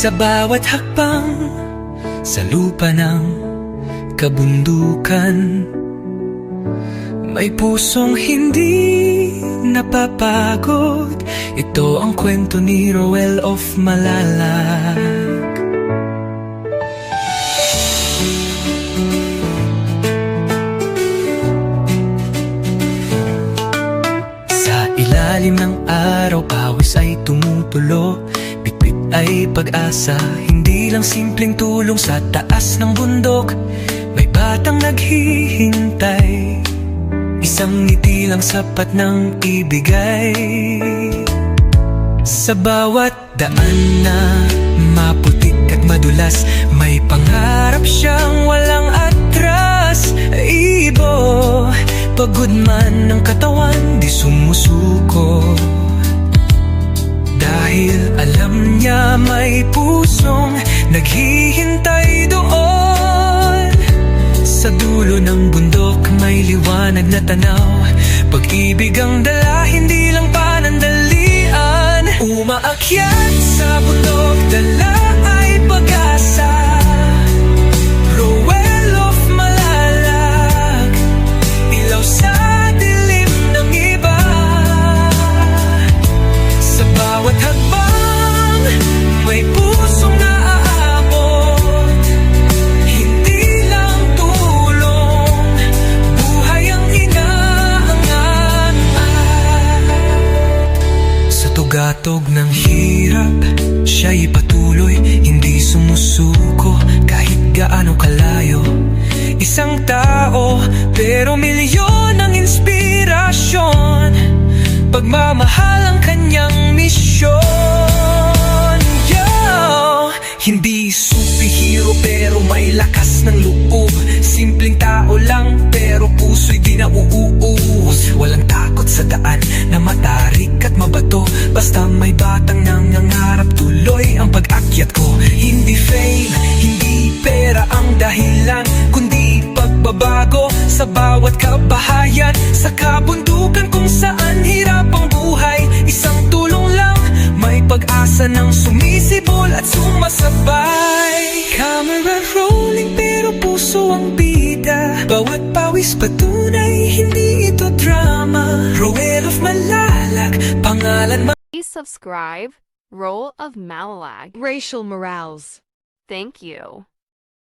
Sa bawat hakbang sa lupa ng kabundukan, may pusong hindi napapagod. Ito ang kwento ni Roel of Malalag. Sa ilalim ng araw, pawis ay tumutulo, bitbit ay pag-asa, hindi lang simpleng tulong. Sa taas ng bundok, may batang naghihintay, isang ngiti lang sapat ng ibigay. Sa bawat daan na maputik at madulas, may pangarap siyang walang atras. Ibo, pagod man ng katawan, di sumusuko, dahil alam niya may pusong naghihintay doon. Sa dulo ng bundok may liwanag na tanaw, pag-ibig ang dala, hindi lang panandalian. Umaakyat sa bundok, dala ay pag-asa. Roel of Malalag, ilaw sa dilim ng iba. Sa bawat hakbang, may pusong naaabot, hindi lang tulong, buhay ang inaangat. Sa tugatog ng hirap, siya'y patuloy, hindi sumusuko kahit gaano kalayo. Isang tao, pero milyon ang inspirasyon, pagmamahal ang kanyang misyon. Hindi superhero pero may lakas ng loob, simpleng tao lang pero puso'y di nauuus. Walang takot sa daan na matarik at mabato, basta may batang nangangarap, tuloy ang pag-akyat ko. Hindi fame, hindi pera ang dahilan, kundi pagbabago sa bawat kabahayan. Sa kabundukan kung saan hirap ang buhay, isang tulong lang, may pag-asa ng sumisibol at sumasabay. Camera rolling pero puso ang bida, bawat pawis patunay, hindi ito drama. Roel of Malalag, pangalan. Please subscribe, Roel of Malalag. Rachel Morales. Thank you.